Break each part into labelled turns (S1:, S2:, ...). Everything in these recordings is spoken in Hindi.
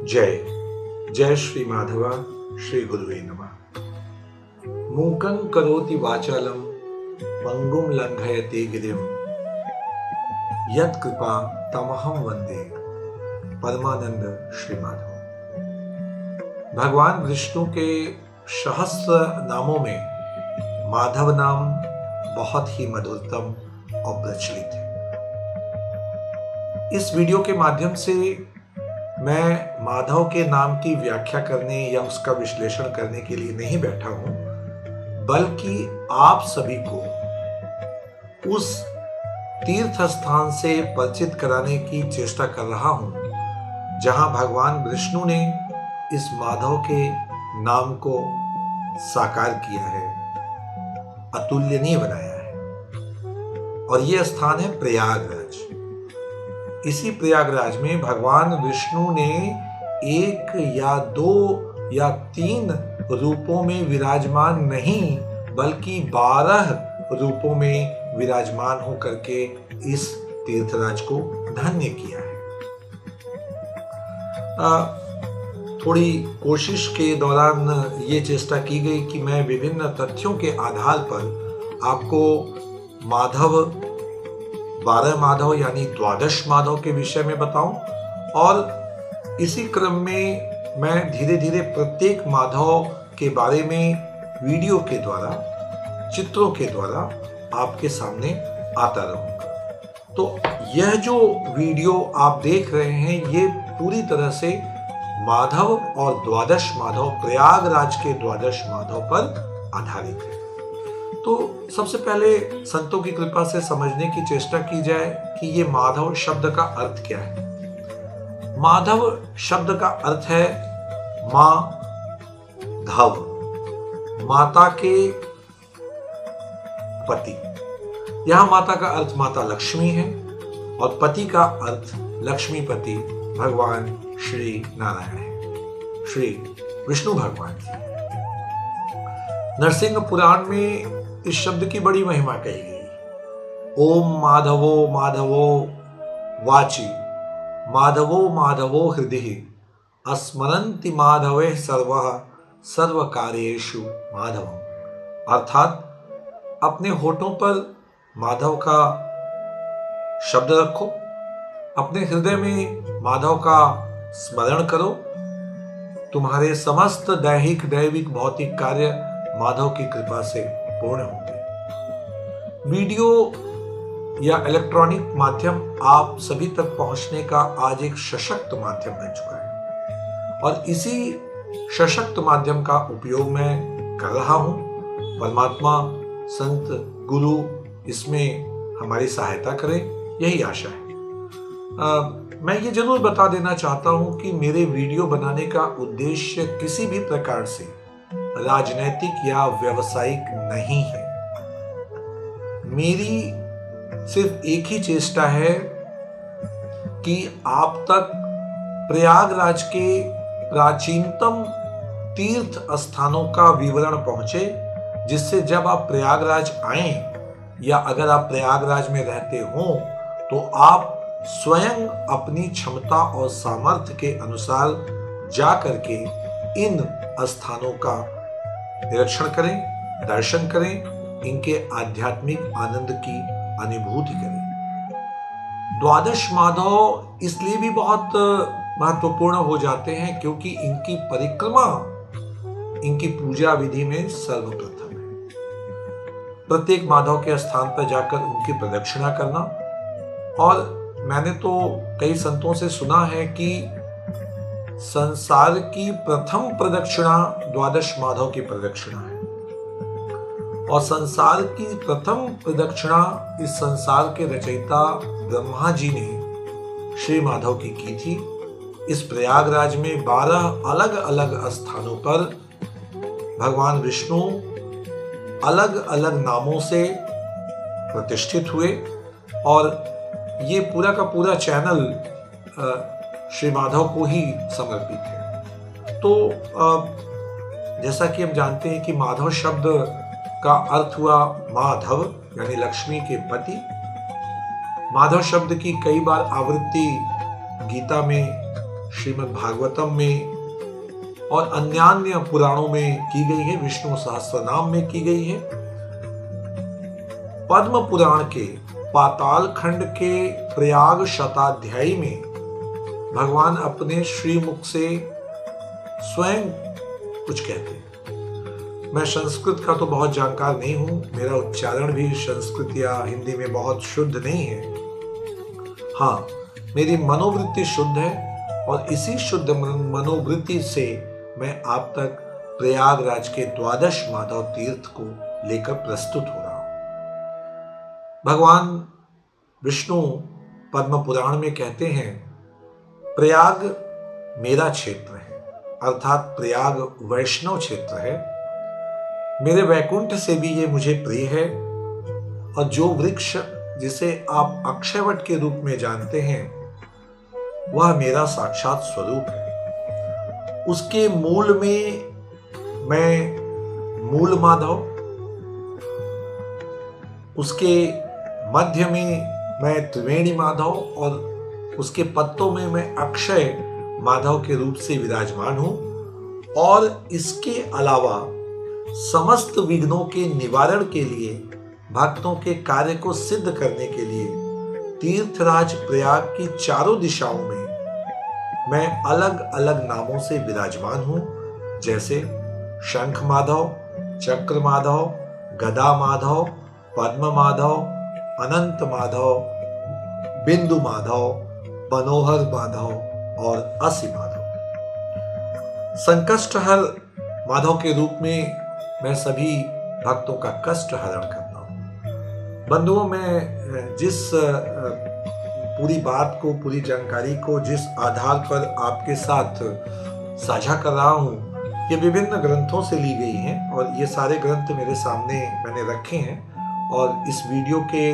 S1: जय जय श्री माधव श्री गुरुवे नमः। मूकं करोति वाचालं पंगुं लंघयते गिरिं यत् कृपा तमहं वंदे परमानंद श्री माधव। भगवान विष्णु के सहस्र नामों में माधव नाम बहुत ही मधुरतम और प्रचलित है। इस वीडियो के माध्यम से मैं माधव के नाम की व्याख्या करने या उसका विश्लेषण करने के लिए नहीं बैठा हूं, बल्कि आप सभी को उस तीर्थ स्थान से परिचित कराने की चेष्टा कर रहा हूं जहां भगवान विष्णु ने इस माधव के नाम को साकार किया है, अतुलनीय बनाया है। और यह स्थान है प्रयागराज। इसी प्रयागराज में भगवान विष्णु ने एक या दो या तीन रूपों में विराजमान नहीं, बल्कि 12 रूपों में विराजमान होकर के इस तीर्थराज को धन्य किया है। थोड़ी कोशिश के दौरान ये चेष्टा की गई कि मैं विभिन्न तथ्यों के आधार पर आपको माधव 12 माधव यानी 12 माधव के विषय में बताऊं, और इसी क्रम में मैं धीरे धीरे प्रत्येक माधव के बारे में वीडियो के द्वारा, चित्रों के द्वारा आपके सामने आता रहूंगा। तो यह जो वीडियो आप देख रहे हैं, ये पूरी तरह से माधव और 12 माधव, प्रयागराज के 12 माधव पर आधारित है। तो सबसे पहले संतों की कृपा से समझने की चेष्टा की जाए कि ये माधव शब्द का अर्थ क्या है। माधव शब्द का अर्थ है मां धव, माता के पति। यहां माता का अर्थ माता लक्ष्मी है और पति का अर्थ लक्ष्मीपति भगवान श्री नारायण है, श्री विष्णु भगवान की। नरसिंह पुराण में इस शब्द की बड़ी महिमा कही गई। ओम माधवो माधवो वाची, माधवो माधवो हृदय, अस्मरन्ति माधवे सर्वः सर्वकार्येषु माधवम्। अर्थात अपने होठों पर माधव का शब्द रखो, अपने हृदय में माधव का स्मरण करो, तुम्हारे समस्त दैहिक दैविक भौतिक कार्य माधव की कृपा से पूर्ण होंगे। वीडियो या इलेक्ट्रॉनिक माध्यम आप सभी तक पहुंचने का आज एक सशक्त माध्यम बन चुका है, और इसी सशक्त माध्यम का उपयोग मैं कर रहा हूं। परमात्मा, संत, गुरु इसमें हमारी सहायता करें, यही आशा है। मैं ये जरूर बता देना चाहता हूं कि मेरे वीडियो बनाने का उद्देश्य किसी भी प्रकार से राजनैतिक या व्यावसायिक नहीं है। मेरी सिर्फ एक ही चेष्टा है कि आप तक प्रयागराज के प्राचीनतम तीर्थ स्थानों का विवरण पहुंचे, जिससे जब आप प्रयागराज आएं या अगर आप प्रयागराज में रहते हो तो आप स्वयं अपनी क्षमता और सामर्थ्य के अनुसार जा करके इन स्थानों का निरीक्षण करें, दर्शन करें, इनके आध्यात्मिक आनंद की अनुभूति करें। 12 माधव इसलिए भी बहुत महत्वपूर्ण हो जाते हैं क्योंकि इनकी परिक्रमा, इनकी पूजा विधि में सर्वप्रथम है। प्रत्येक माधव के स्थान पर जाकर उनकी प्रदक्षिणा करना, और मैंने तो कई संतों से सुना है कि संसार की प्रथम प्रदक्षिणा 12 माधव की प्रदक्षिणा है, और संसार की प्रथम प्रदक्षिणा इस संसार के रचयिता ब्रह्मा जी ने श्री माधव की थी। इस प्रयागराज में 12 अलग अलग स्थानों पर भगवान विष्णु अलग अलग नामों से प्रतिष्ठित हुए, और ये पूरा का पूरा चैनल श्री माधव को ही समर्पित है। तो जैसा कि हम जानते हैं कि माधव शब्द का अर्थ हुआ माधव यानी लक्ष्मी के पति। माधव शब्द की कई बार आवृत्ति गीता में श्रीमद् भागवतम में और अन्यान्य पुराणों में की गई है, विष्णु सहस्त्रनाम में की गई है। पद्म पुराण के पाताल खंड के प्रयाग शताध्यायी में भगवान अपने श्रीमुख से स्वयं कुछ कहते हैं। मैं संस्कृत का तो बहुत जानकार नहीं हूं, मेरा उच्चारण भी संस्कृत या हिंदी में बहुत शुद्ध नहीं है। हाँ, मेरी मनोवृत्ति शुद्ध है और इसी शुद्ध मनोवृत्ति से मैं आप तक प्रयागराज के द्वादश माधव तीर्थ को लेकर प्रस्तुत हो रहा हूं। भगवान विष्णु पद्म पुराण में कहते हैं, प्रयाग मेरा क्षेत्र है, अर्थात प्रयाग वैष्णव क्षेत्र है। मेरे वैकुंठ से भी ये मुझे प्रिय है और जो वृक्ष जिसे आप अक्षयवट के रूप में जानते हैं वह मेरा साक्षात स्वरूप है। उसके मूल में मैं मूल माधव, उसके मध्य में मैं त्रिवेणी माधव और उसके पत्तों में मैं अक्षय माधव के रूप से विराजमान हूं। और इसके अलावा समस्त विघ्नों के निवारण के लिए, भक्तों के कार्य को सिद्ध करने के लिए तीर्थराज प्रयाग की चारों दिशाओं में मैं अलग अलग नामों से विराजमान हूं, जैसे शंख माधव, चक्र माधव, गदा माधव, पद्म माधव, अनंत माधव, बिंदु माधव, मनोहर माधव और असी माधव। संकष्टहर माधव के रूप में मैं सभी भक्तों का कष्ट हरण करता हूं। बंधुओं, मैं जिस पूरी बात को, पूरी जानकारी को जिस आधार पर आपके साथ साझा कर रहा हूं, ये विभिन्न ग्रंथों से ली गई हैं और ये सारे ग्रंथ मेरे सामने मैंने रखे हैं। और इस वीडियो के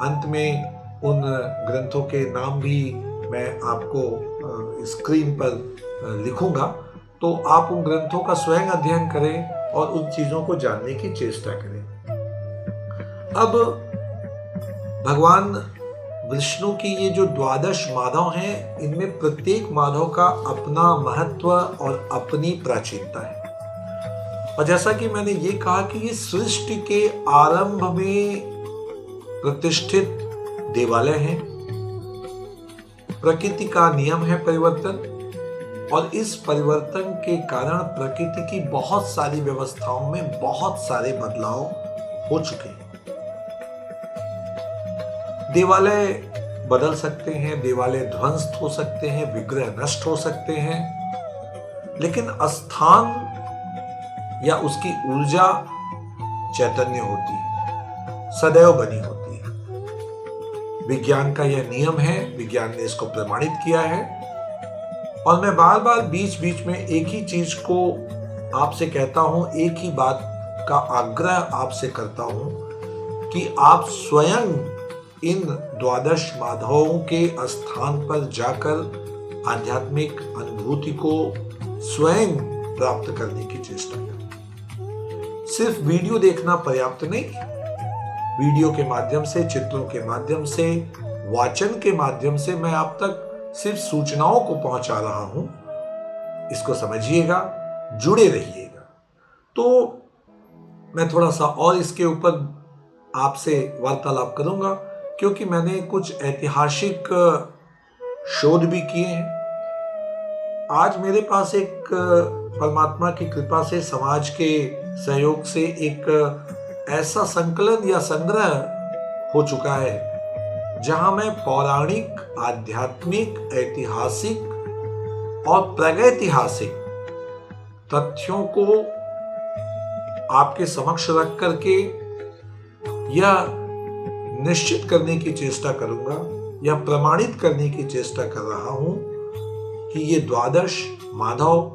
S1: अंत में उन ग्रंथों के नाम भी मैं आपको स्क्रीन पर लिखूंगा, तो आप उन ग्रंथों का स्वयं अध्ययन करें और उन चीजों को जानने की चेष्टा करें। अब भगवान विष्णु की ये जो द्वादश माधव हैं, इनमें प्रत्येक माधव का अपना महत्व और अपनी प्राचीनता है। और जैसा कि मैंने ये कहा कि ये सृष्टि के आरंभ में प्रतिष्ठित देवालय हैं। प्रकृति का नियम है परिवर्तन, और इस परिवर्तन के कारण प्रकृति की बहुत सारी व्यवस्थाओं में बहुत सारे बदलाव हो चुके हैं। देवालय बदल सकते हैं, देवालय ध्वंस हो सकते हैं, विग्रह नष्ट हो सकते हैं, लेकिन स्थान या उसकी ऊर्जा चैतन्य होती है, सदैव बनी होती है। विज्ञान का यह नियम है, विज्ञान ने इसको प्रमाणित किया है। और मैं बार बार बीच बीच में एक ही चीज को आपसे कहता हूं, एक ही बात का आग्रह आपसे करता हूं कि आप स्वयं इन द्वादश माधवों के स्थान पर जाकर आध्यात्मिक अनुभूति को स्वयं प्राप्त करने की चेष्टा करें। सिर्फ वीडियो देखना पर्याप्त नहीं, वीडियो के माध्यम से, चित्रों के माध्यम से, वाचन के माध्यम से मैं आप तक सिर्फ सूचनाओं को पहुंचा रहा हूं। इसको समझिएगा, जुड़े रहिएगा। तो मैं थोड़ा सा और इसके ऊपर आपसे वार्तालाप करूंगा, क्योंकि मैंने कुछ ऐतिहासिक शोध भी किए हैं। आज मेरे पास एक परमात्मा की कृपा से, समाज के सहयोग से एक ऐसा संकलन या संग्रह हो चुका है जहां मैं पौराणिक, आध्यात्मिक, ऐतिहासिक और प्रागैतिहासिक तथ्यों को आपके समक्ष रख करके यह निश्चित करने की चेष्टा करूंगा या प्रमाणित करने की चेष्टा कर रहा हूं कि ये द्वादश माधव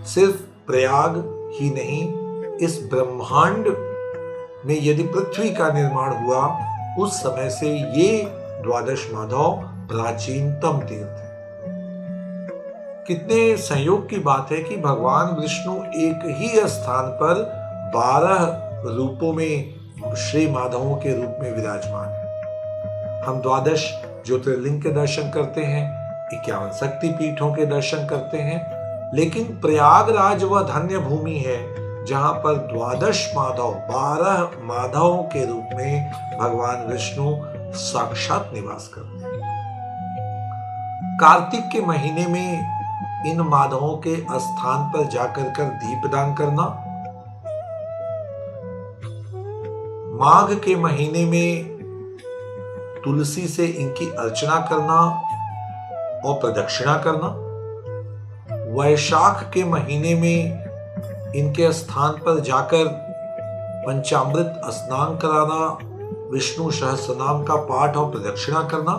S1: सिर्फ प्रयाग ही नहीं, इस ब्रह्मांड में यदि पृथ्वी का निर्माण हुआ उस समय से ये द्वादश माधव प्राचीनतम तीर्थ है। कितने संयोग की बात है कि भगवान विष्णु एक ही स्थान पर 12 रूपों में श्री माधवों के रूप में विराजमान है। हम द्वादश ज्योतिर्लिंग के दर्शन करते हैं, 51 शक्ति पीठों के दर्शन करते हैं, लेकिन प्रयागराज वह धन्य भूमि है जहां पर 12 माधवों के रूप में भगवान विष्णु साक्षात निवास करते हैं। कार्तिक के महीने में इन माधवों के स्थान पर जाकर कर दीपदान करना, माघ के महीने में तुलसी से इनकी अर्चना करना और प्रदक्षिणा करना, वैशाख के महीने में इनके स्थान पर जाकर पंचामृत स्नान कराना, विष्णु सहस्रनाम का पाठ और प्रदक्षिणा करना।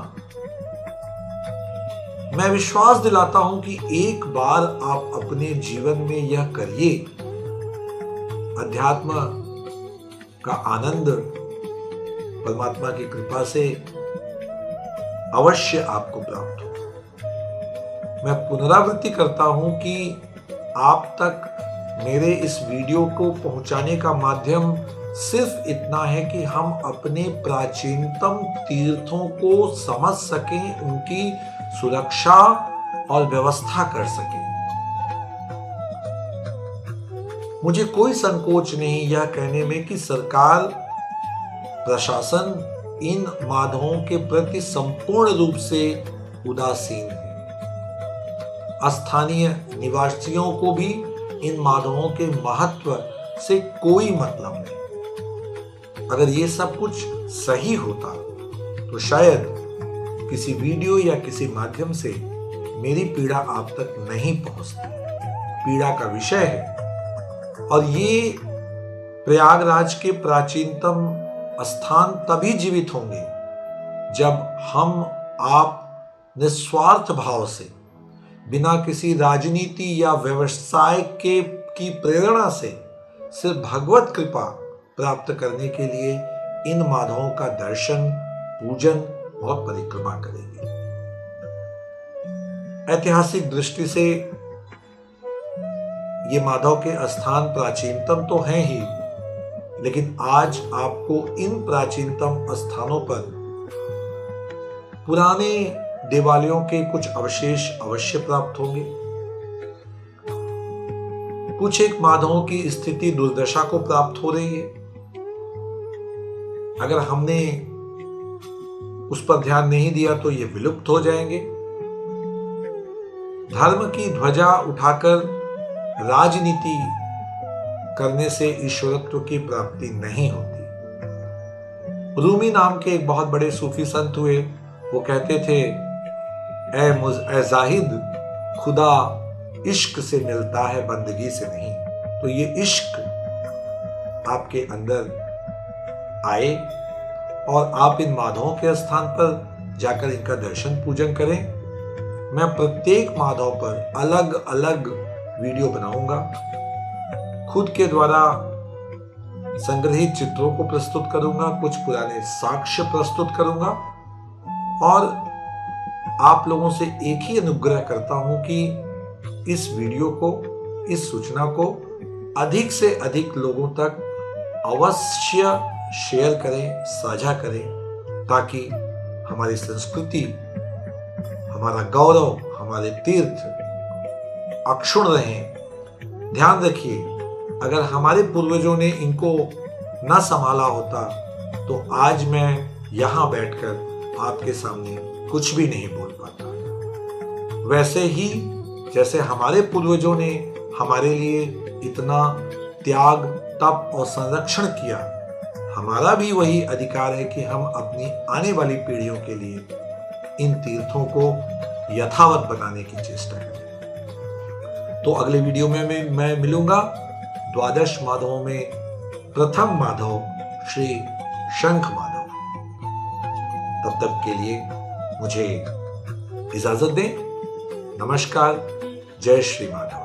S1: मैं विश्वास दिलाता हूं कि एक बार आप अपने जीवन में यह करिए, अध्यात्म का आनंद परमात्मा की कृपा से अवश्य आपको प्राप्त हो। मैं पुनरावृत्ति करता हूं कि आप तक मेरे इस वीडियो को पहुंचाने का माध्यम सिर्फ इतना है कि हम अपने प्राचीनतम तीर्थों को समझ सकें, उनकी सुरक्षा और व्यवस्था कर सकें। मुझे कोई संकोच नहीं यह कहने में कि सरकार, प्रशासन इन माधवों के प्रति संपूर्ण रूप से उदासीन है। स्थानीय निवासियों को भी इन माधवों के महत्व से कोई मतलब नहीं। अगर ये सब कुछ सही होता तो शायद किसी वीडियो या किसी माध्यम से मेरी पीड़ा आप तक नहीं पहुंचती। पीड़ा का विषय है और ये प्रयागराज के प्राचीनतम स्थान तभी जीवित होंगे जब हम आप निस्वार्थ भाव से, बिना किसी राजनीति या व्यवसाय की प्रेरणा से, सिर्फ भगवत कृपा प्राप्त करने के लिए इन माधवों का दर्शन, पूजन और परिक्रमा करेंगे। ऐतिहासिक दृष्टि से ये माधव के स्थान प्राचीनतम तो हैं ही, लेकिन आज आपको इन प्राचीनतम स्थानों पर पुराने देवालयों के कुछ अवशेष अवश्य प्राप्त होंगे। कुछ एक माधवों की स्थिति दुर्दशा को प्राप्त हो रही है। अगर हमने उस पर ध्यान नहीं दिया तो ये विलुप्त हो जाएंगे। धर्म की ध्वजा उठाकर राजनीति करने से ईश्वरत्व की प्राप्ति नहीं होती। रूमी नाम के एक बहुत बड़े सूफी संत हुए। वो कहते थे, ए जाहिद, खुदा इश्क से मिलता है, बंदगी से नहीं। तो ये इश्क आपके अंदर आए और आप इन माधवों के स्थान पर जाकर इनका दर्शन पूजन करें। मैं प्रत्येक माधव पर अलग अलग वीडियो बनाऊंगा, खुद के द्वारा संग्रहित चित्रों को प्रस्तुत करूंगा, कुछ पुराने साक्ष्य प्रस्तुत करूंगा और आप लोगों से एक ही अनुग्रह करता हूं कि इस वीडियो को, इस सूचना को अधिक से अधिक लोगों तक अवश्य शेयर करें, साझा करें, ताकि हमारी संस्कृति, हमारा गौरव, हमारे तीर्थ अक्षुण्ण रहें। ध्यान रखिए, अगर हमारे पूर्वजों ने इनको न संभाला होता तो आज मैं यहां बैठकर आपके सामने कुछ भी नहीं बोल पाता। वैसे ही जैसे हमारे पूर्वजों ने हमारे लिए इतना त्याग, तप और संरक्षण किया, हमारा भी वही अधिकार है कि हम अपनी आने वाली पीढ़ियों के लिए इन तीर्थों को यथावत बनाने की चेष्टा करें। तो अगले वीडियो में मैं मिलूंगा 12 माधवों में प्रथम माधव श्री शंख माधव। तब तक के लिए मुझे इजाजत दें। नमस्कार। जय श्री माधव।